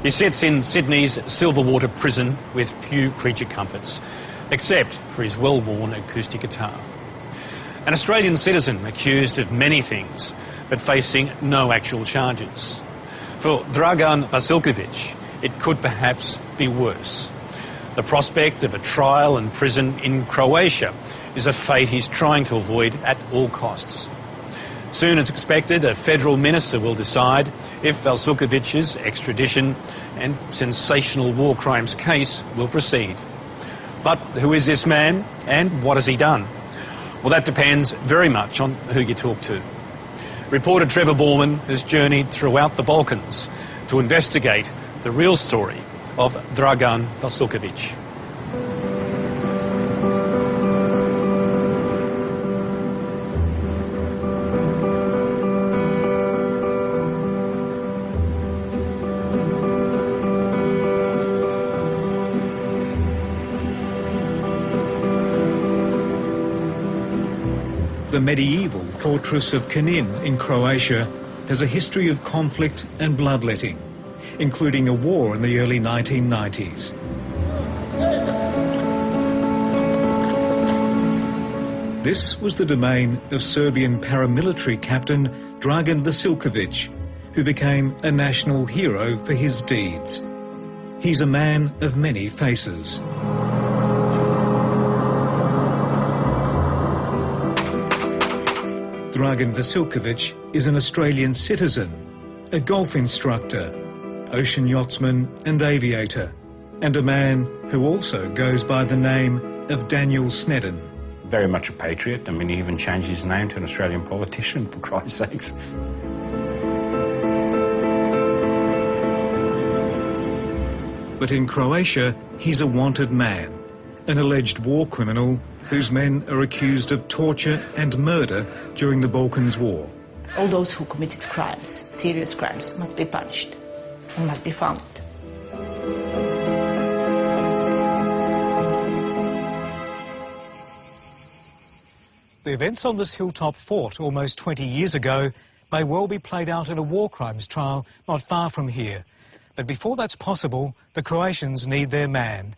He sits in Sydney's Silverwater prison with few creature comforts, except for his well-worn acoustic guitar. An Australian citizen accused of many things, but facing no actual charges. For Dragan Vasiljković, it could perhaps be worse. The prospect of a trial and prison in Croatia is a fate he's trying to avoid at all costs. Soon as expected, a federal minister will decide if Vasiljkovic's extradition and sensational war crimes case will proceed. But who is this man and what has he done? Well, that depends very much on who you talk to. Reporter Trevor Borman has journeyed throughout the Balkans to investigate the real story of Dragan Vasiljković. The medieval fortress of Knin in Croatia has a history of conflict and bloodletting, including a war in the early 1990s. This was the domain of Serbian paramilitary captain Dragan Vasiljković, who became a national hero for his deeds. He's a man of many faces. Dragan Vasiljković is an Australian citizen, a golf instructor, ocean yachtsman and aviator, and a man who also goes by the name of Daniel Snedden. Very much a patriot. I mean, he even changed his name to an Australian politician, for Christ's sakes. But in Croatia, he's a wanted man, an alleged war criminal whose men are accused of torture and murder during the Balkans War. All those who committed crimes, serious crimes, must be punished and must be found. The events on this hilltop fort almost 20 years ago may well be played out in a war crimes trial not far from here. But before that's possible, the Croatians need their man.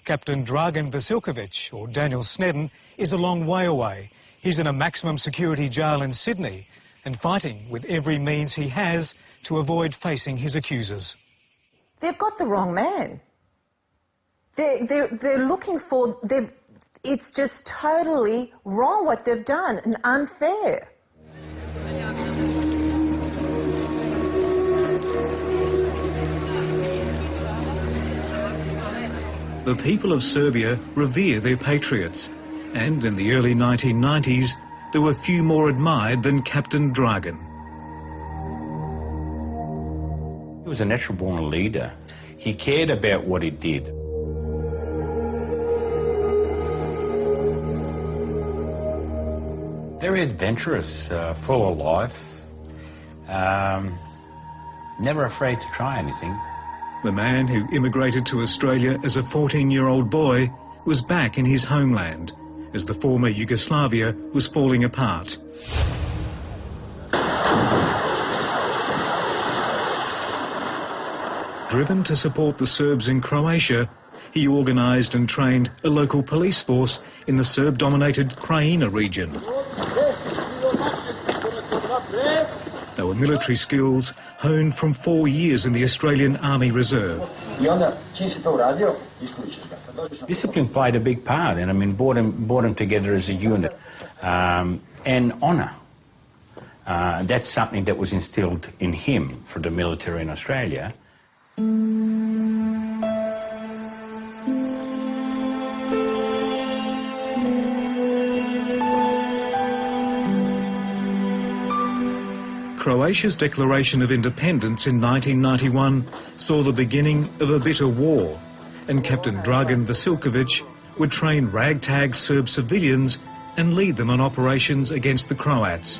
Captain Dragan Vasiljković, or Daniel Snedden, is a long way away. He's in a maximum security jail in Sydney and fighting with every means he has to avoid facing his accusers. They've got the wrong man. They're looking for... It's just totally wrong what they've done and unfair. The people of Serbia revere their patriots, and in the early 1990s, there were few more admired than Captain Dragan. He was a natural-born leader. He cared about what he did. Very adventurous, full of life, never afraid to try anything. The man who immigrated to Australia as a 14-year-old boy was back in his homeland as the former Yugoslavia was falling apart. Driven to support the Serbs in Croatia, he organised and trained a local police force in the Serb-dominated Krajina region. They were military skills honed from 4 years in the Australian Army Reserve. Discipline played a big part, and I mean, brought them together as a unit. And honour. That's something that was instilled in him for the military in Australia. Croatia's declaration of independence in 1991 saw the beginning of a bitter war, and Captain Dragan Vasiljković would train ragtag Serb civilians and lead them on operations against the Croats.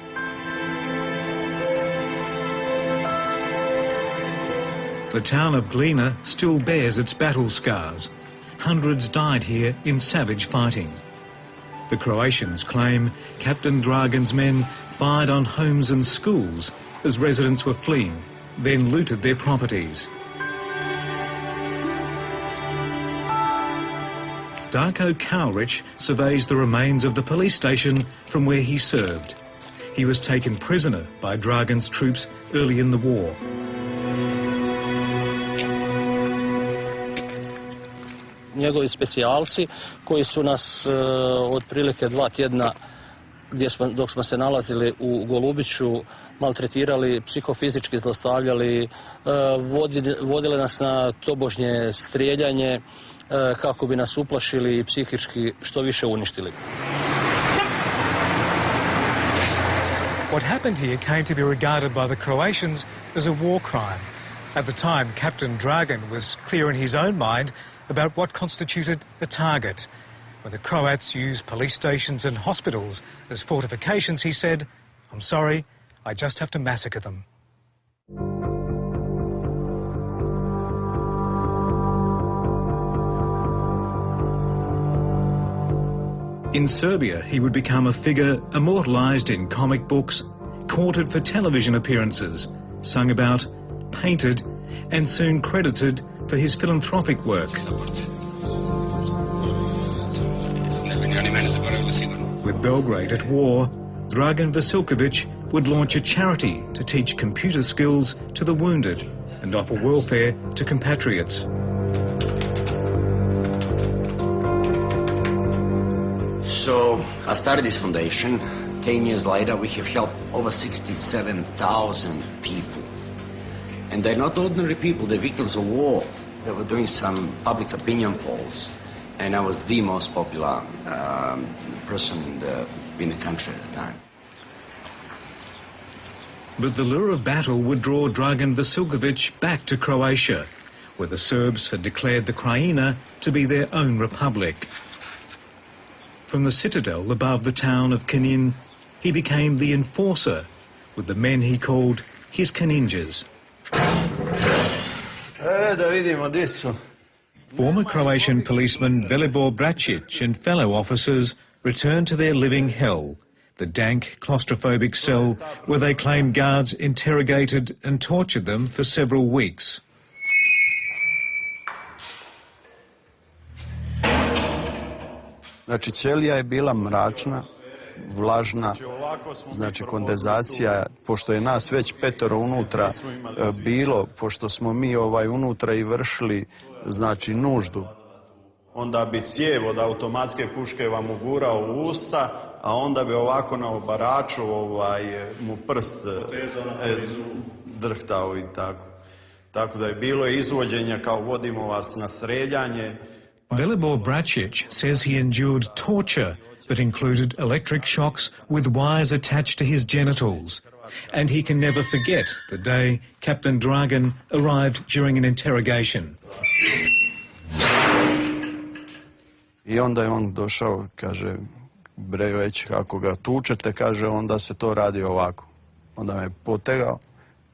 The town of Glina still bears its battle scars. Hundreds died here in savage fighting. The Croatians claim Captain Dragan's men fired on homes and schools as residents were fleeing, then looted their properties. Darko Kalrich surveys the remains of the police station from where he served. He was taken prisoner by Dragan's troops early in the war. Njegovi specijalci koji su nas otprilike 2 tjedna dok smo se nalazili u Golubiću maltretirali, psihofizički zlostavljali, vodili nas na tobožnje strijeljanje kako bi nas uplašili i psihički što više uništili. What happened here came to be regarded by the Croatians as a war crime. At the time, Captain Dragan was clear in his own mind about what constituted a target. When the Croats used police stations and hospitals as fortifications, he said, "I'm sorry, I just have to massacre them." In Serbia, he would become a figure immortalised in comic books, courted for television appearances, sung about, painted, and soon credited for his philanthropic work. With Belgrade at war, Dragan Vasiljković would launch a charity to teach computer skills to the wounded and offer welfare to compatriots. So I started this foundation. 10 years later, we have helped over 67,000 people. And they're not ordinary people, they're victims of war. They were doing some public opinion polls, and I was the most popular person in the country at the time. But the lure of battle would draw Dragan Vasiljković back to Croatia, where the Serbs had declared the Krajina to be their own republic. From the citadel above the town of Knin, he became the enforcer with the men he called his Knindžes. Former Croatian policeman Velibor Bracic and fellow officers returned to their living hell, the dank, claustrophobic cell where they claim guards interrogated and tortured them for several weeks. Znači, ćelija je bila mračna, vlažna, znači kondenzacija, pošto je nas već 5 unutra bilo, pošto smo mi unutra i vršili, znači, nuždu. Onda bi cijev od automatske puške vam ugurao u usta, a onda bi ovako na obaraču mu prst drhtao i tako. Tako da je bilo izvođenja kao vodimo vas na streljanje. Velibor Bracic says he endured torture that included electric shocks with wires attached to his genitals, and he can never forget the day Captain Dragan arrived during an interrogation. I onda je on došao, kaže, bre, već kako ga tučete, kaže, onda se to radi ovako. Onda me potegao,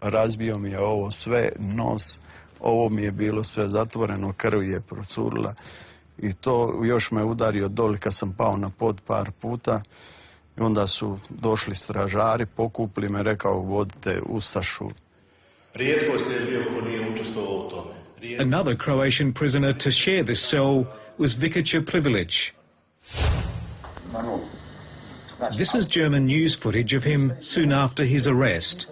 razbio mi je ovo sve, nos, ovo mi je bilo sve zatvoreno, krv je procurila i to još me udario doli kad sam pao na pod par puta. I onda su došli stražari, pokupili me, rekao, vodite Ustašu. Rijetkost je bio ko nije učestvovao u tome. Another Croatian prisoner to share this cell was Vikica Plivilic. This is German news footage of him soon after his arrest.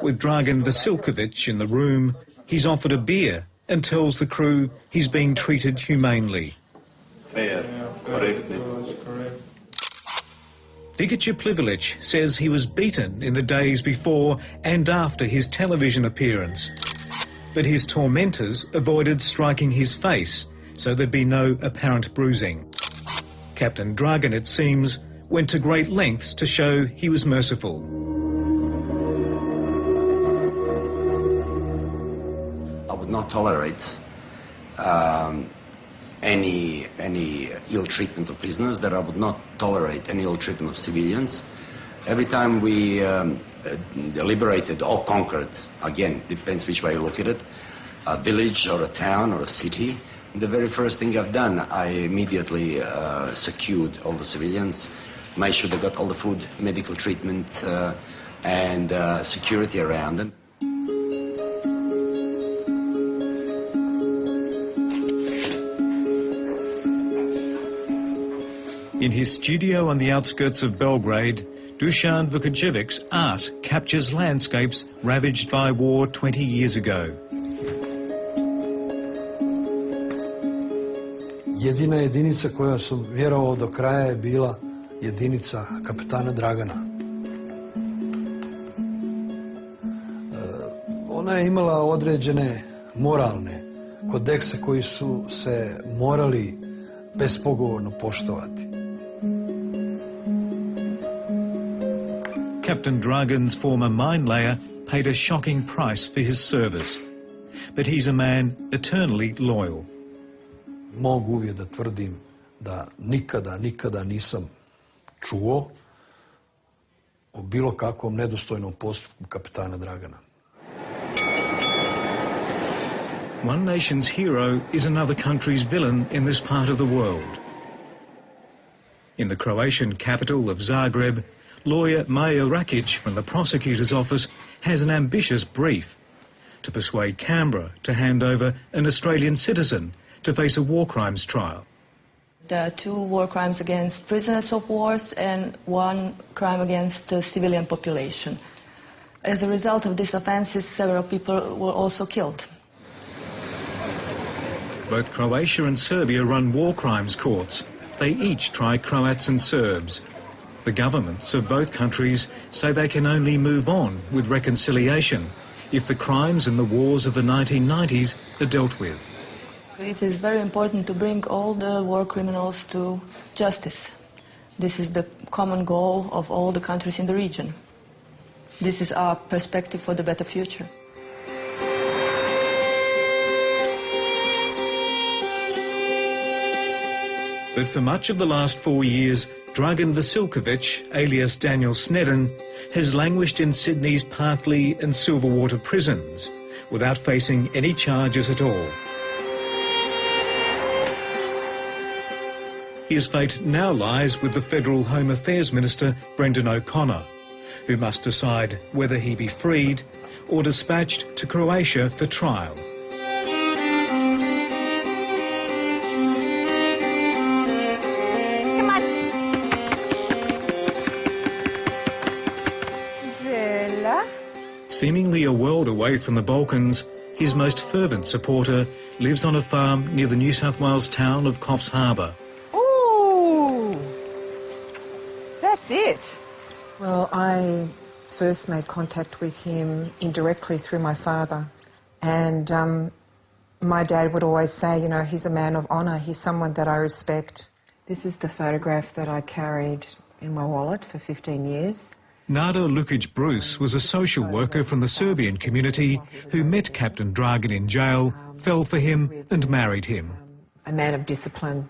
With Dragan Vasiljković in the room, he's offered a beer and tells the crew he's being treated humanely. Vikica Plivilic says he was beaten in the days before and after his television appearance, but his tormentors avoided striking his face, so there'd be no apparent bruising. Captain Dragan, it seems, went to great lengths to show he was merciful. I would not tolerate any ill treatment of prisoners, that I would not tolerate any ill treatment of civilians. Every time we liberated or conquered, again, depends which way you look at it, a village or a town or a city, the very first thing I've done, I immediately secured all the civilians, made sure they got all the food, medical treatment, and security around them. In his studio on the outskirts of Belgrade, Dragan Vasiljkovic's art captures landscapes ravaged by war 20 years ago. Jedina jedinica koja sam vjerovao do kraja je bila jedinica kapetana Dragana. Ona je imala određene moralne kodekse koji su se morali bespogovorno poštovati. Captain Dragan's former mine layer paid a shocking price for his service, but he's a man eternally loyal. Mogu uvijek da tvrdim da nikada nisam čuo o bilo kakvom nedostojnom postupku kapetana Dragana. One nation's hero is another country's villain in this part of the world. In the Croatian capital of Zagreb, lawyer Majo Rakic from the prosecutor's office has an ambitious brief to persuade Canberra to hand over an Australian citizen to face a war crimes trial. There are 2 war crimes against prisoners of wars and 1 crime against the civilian population. As a result of these offences, several people were also killed. Both Croatia and Serbia run war crimes courts. They each try Croats and Serbs. The governments of both countries say they can only move on with reconciliation if the crimes and the wars of the 1990s are dealt with. It is very important to bring all the war criminals to justice. This is the common goal of all the countries in the region. This is our perspective for the better future. But for much of the last 4 years, Dragan Vasiljković, alias Daniel Snedden, has languished in Sydney's Parkley and Silverwater prisons without facing any charges at all. His fate now lies with the Federal Home Affairs Minister, Brendan O'Connor, who must decide whether he be freed or dispatched to Croatia for trial. Seemingly a world away from the Balkans, his most fervent supporter lives on a farm near the New South Wales town of Coffs Harbour. Ooh, that's it. Well, I first made contact with him indirectly through my father, and my dad would always say, you know, he's a man of honour, he's someone that I respect. This is the photograph that I carried in my wallet for 15 years. Nada Lukic-Bruce was a social worker from the Serbian community who met Captain Dragan in jail, fell for him and married him. A man of discipline.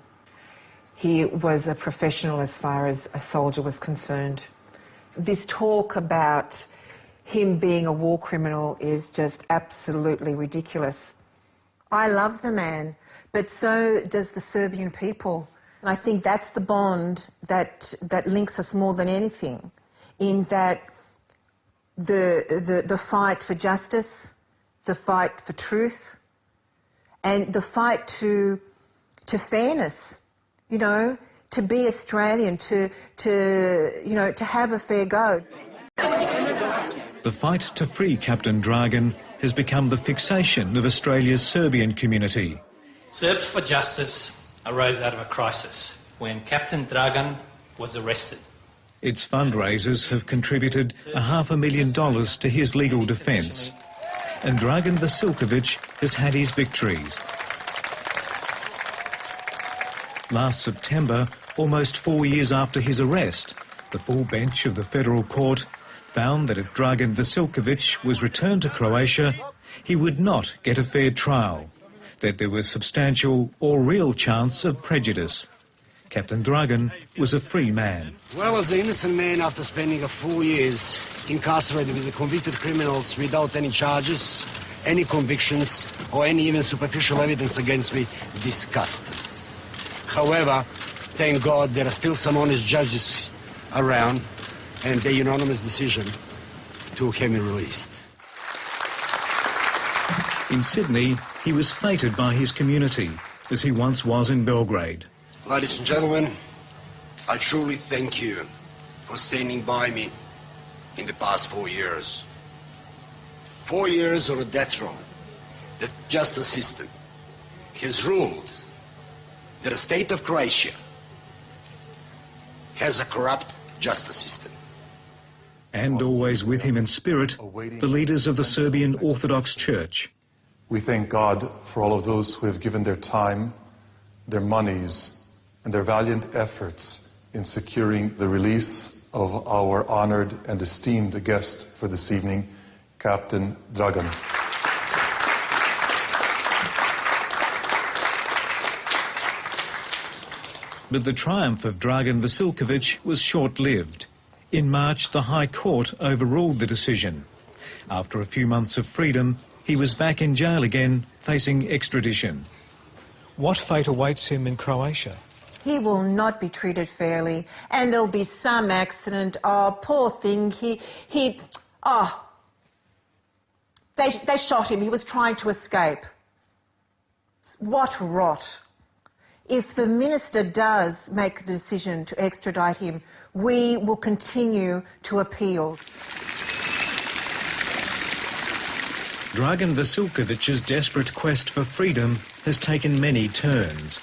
He was a professional as far as a soldier was concerned. This talk about him being a war criminal is just absolutely ridiculous. I love the man, but so does the Serbian people. And I think that's the bond that links us more than anything, in that the fight for justice, the fight for truth, and the fight to fairness, you know, to be Australian, to have a fair go. The fight to free Captain Dragan has become the fixation of Australia's Serbian community. Serbs for Justice arose out of a crisis when Captain Dragan was arrested. Its fundraisers have contributed $500,000 to his legal defence, and Dragan Vasiljković has had his victories. Last September, almost 4 years after his arrest, the full bench of the federal court found that if Dragan Vasiljković was returned to Croatia, he would not get a fair trial, that there was substantial or real chance of prejudice. Captain Dragan was a free man. Well, as an innocent man, after spending 4 years incarcerated with the convicted criminals without any charges, any convictions, or any even superficial evidence against me, disgusted. However, thank God there are still some honest judges around, and their unanimous decision to have me released. In Sydney, he was feted by his community, as he once was in Belgrade. Ladies and gentlemen, I truly thank you for standing by me in the past 4 years. 4 years on a death row. The justice system has ruled that the state of Croatia has a corrupt justice system. And always with him in spirit, the leaders of the Serbian Orthodox Church. We thank God for all of those who have given their time, their monies, and their valiant efforts in securing the release of our honored and esteemed guest for this evening, Captain Dragan. But the triumph of Dragan Vasiljković was short-lived. In March, the High Court overruled the decision. After a few months of freedom, he was back in jail again, facing extradition. What fate awaits him in Croatia? He will not be treated fairly, and there'll be some accident. Oh, poor thing, they shot him. He was trying to escape. What rot. If the minister does make the decision to extradite him, we will continue to appeal. Dragan Vasiljkovic's desperate quest for freedom has taken many turns.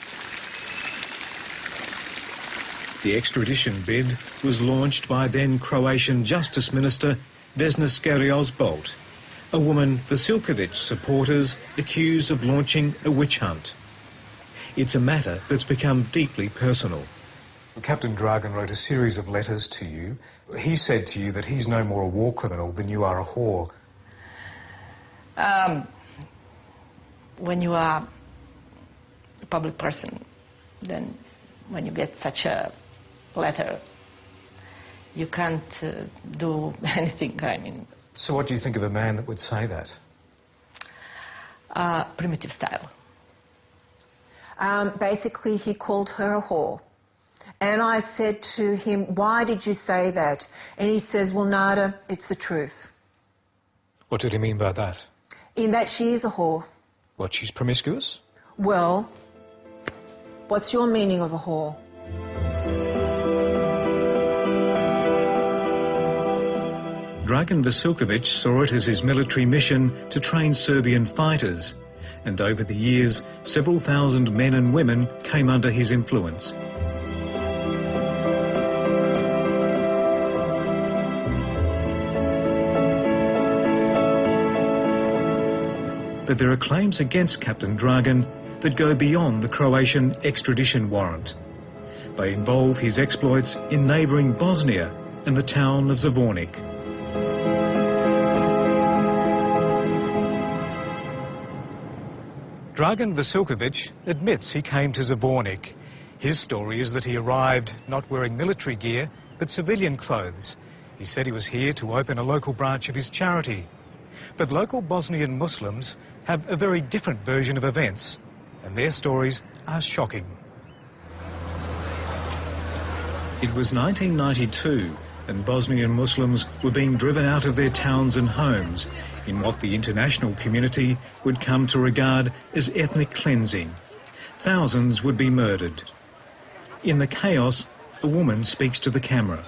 The extradition bid was launched by then Croatian Justice Minister Vesna Skeriozbolt, a woman Vasiljković supporters accused of launching a witch hunt. It's a matter that's become deeply personal. Captain Dragan wrote a series of letters to you. He said to you that he's no more a war criminal than you are a whore. When you are a public person, then when you get such a letter, you can't do anything, I mean. So what do you think of a man that would say that? Primitive style. Basically, he called her a whore. And I said to him, why did you say that? And he says, well, Nada, it's the truth. What did he mean by that? In that she is a whore. What, she's promiscuous? Well, what's your meaning of a whore? Dragan Vasiljković saw it as his military mission to train Serbian fighters, and over the years, several thousand men and women came under his influence. But there are claims against Captain Dragan that go beyond the Croatian extradition warrant. They involve his exploits in neighbouring Bosnia and the town of Zvornik. Dragan Vasiljković admits he came to Zvornik. His story is that he arrived not wearing military gear, but civilian clothes. He said he was here to open a local branch of his charity. But local Bosnian Muslims have a very different version of events, and their stories are shocking. It was 1992, and Bosnian Muslims were being driven out of their towns and homes in what the international community would come to regard as ethnic cleansing. Thousands would be murdered. In the chaos, a woman speaks to the camera.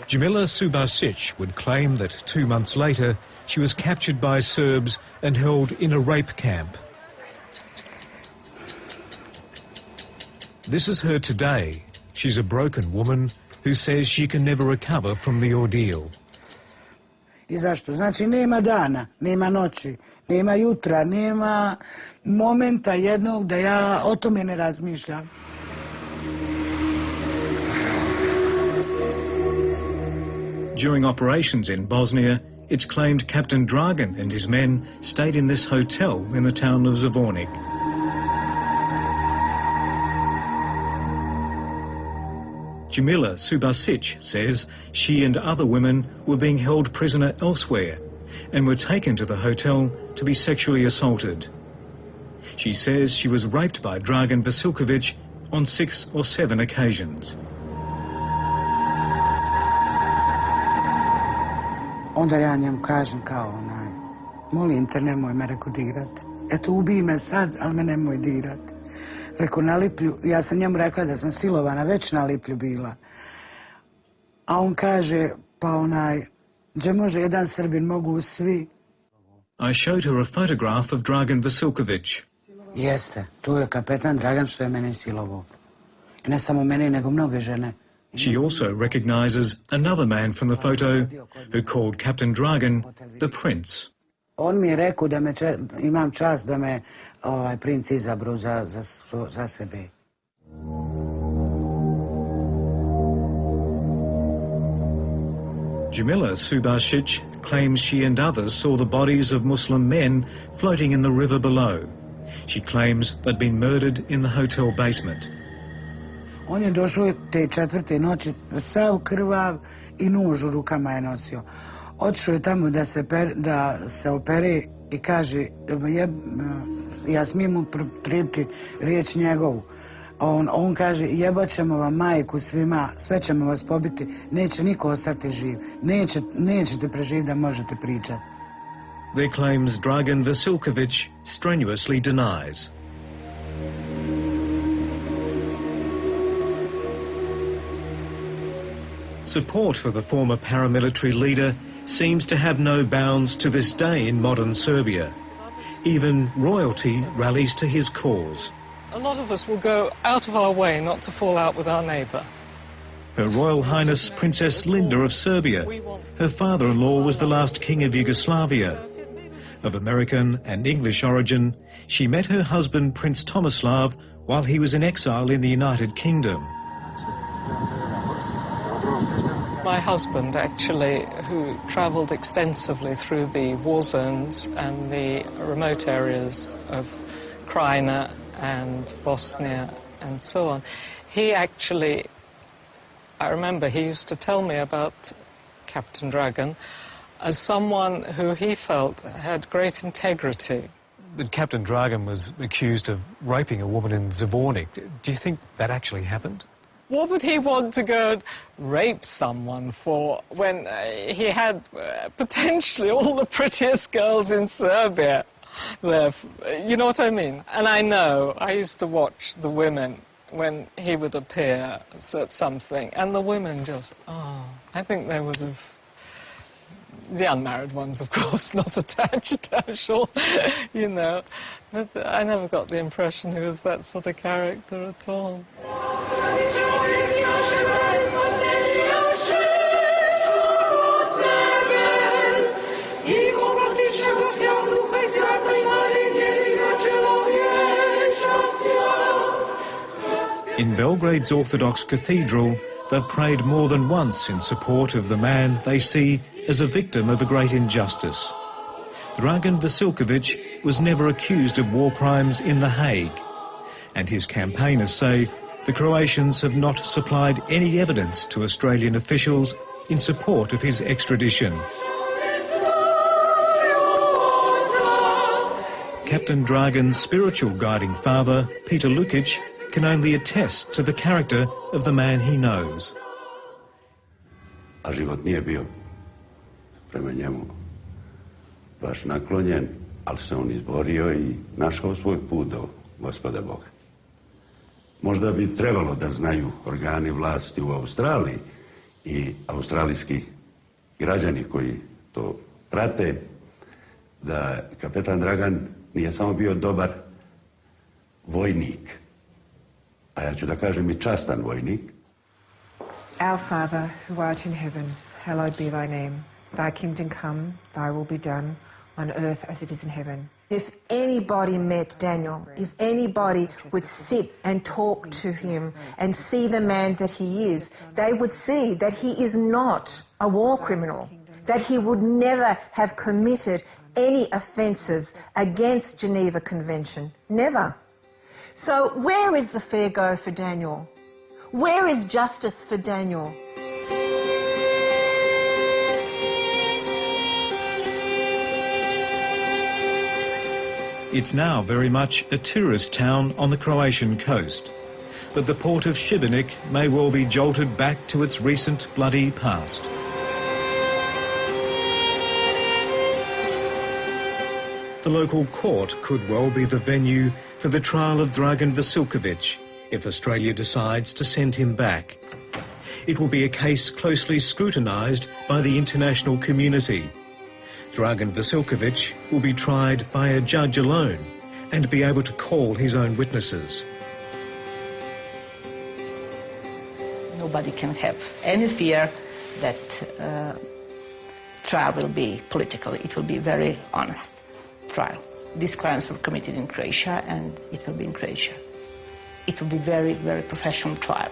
Jamila Subasic would claim that 2 months later she was captured by Serbs and held in a rape camp. This is her today. She's a broken woman who says she can never recover from the ordeal. I zašto? Znači nema dana, nema noći, nema jutra, nema momenta jednog da ja o tome ne razmišljam. During operations in Bosnia, it's claimed Captain Dragan and his men stayed in this hotel in the town of Zvornik. Jamila Subasic says she and other women were being held prisoner elsewhere and were taken to the hotel to be sexually assaulted. She says she was raped by Dragan Vasiljković on 6 or 7 occasions. Onda ja njemu kažem kao molim te nemoj me reko dirat. Eto ubij me sad, ali me nemoj dirat. Rekao, na Liplju, ja sam njemu rekla da sam silovana, već na Liplju bila. A on kaže, pa gdje može jedan Srbin, mogu svi. I showed her a photograph of Dragan Vasiljković. Jeste, tu je kapetan Dragan što je mene silovao. I ne samo mene, nego mnoge žene. She also recognises another man from the photo who called Captain Dragan the Prince. On mi je rekao da imam čast da me princ izabru za sebe. Jamila Subasic claims she and others saw the bodies of Muslim men floating in the river below. She claims they'd been murdered in the hotel basement. On je došao te 4. noći, sav krvav i nož u rukama je nosio. Otišao je tamo da se opere i kaže, ja smijem mu pripiti riječ njegovu. On kaže, jebat ćemo vam majku svima, sve ćemo vas pobiti, neće niko ostati živ, nećete preživjeti da možete pričati. Their claims Dragan Vasiljković strenuously denies. Support for the former paramilitary leader seems to have no bounds to this day in modern Serbia. Even royalty rallies to his cause. A lot of us will go out of our way not to fall out with our neighbour. Her Royal Highness Princess Linda of Serbia. Her father-in-law was the last king of Yugoslavia. Of American and English origin, she met her husband Prince Tomislav while he was in exile in the United Kingdom. My husband, actually, who travelled extensively through the war zones and the remote areas of Krajina and Bosnia and so on, he actually, I remember he used to tell me about Captain Dragan as someone who he felt had great integrity. But Captain Dragan was accused of raping a woman in Zvornik. Do you think that actually happened? What would he want to go and rape someone for when he had potentially all the prettiest girls in Serbia there? You know what I mean? And I know, I used to watch the women when he would appear at something, and the women just, I think they would have, the unmarried ones, of course, not attached, I'm sure, you know. But I never got the impression he was that sort of character at all. In Belgrade's Orthodox Cathedral, they've prayed more than once in support of the man they see as a victim of a great injustice. Dragan Vasiljković was never accused of war crimes in The Hague, and his campaigners say the Croatians have not supplied any evidence to Australian officials in support of his extradition. Captain Dragan's spiritual guiding father, Peter Lukic, can only attest to the character of the man he knows. A život nije bio prema njemu baš naklonjen, ali se on izborio i našao svoj put do Gospoda Boga. Možda bi trebalo da znaju organi vlasti u Australiji i australijski građani koji to prate, da kapetan Dragan nije samo bio dobar vojnik, a ja ću da kažem i častan vojnik. Our Father, who art in heaven, hallowed be thy name. Thy kingdom come, thy will be done, on earth as it is in heaven. If anybody met Daniel, if anybody would sit and talk to him and see the man that he is, they would see that he is not a war criminal, that he would never have committed any offences against Geneva Convention. Never. So where is the fair go for Daniel? Where is justice for Daniel? It's now very much a tourist town on the Croatian coast, but the port of Šibenik may well be jolted back to its recent bloody past. The local court could well be the venue for the trial of Dragan Vasiljković if Australia decides to send him back. It will be a case closely scrutinised by the international community. Dragan Vasiljković will be tried by a judge alone and be able to call his own witnesses. Nobody can have any fear that trial will be political. It will be a very honest trial. These crimes were committed in Croatia and it will be in Croatia. It will be very, very professional trial.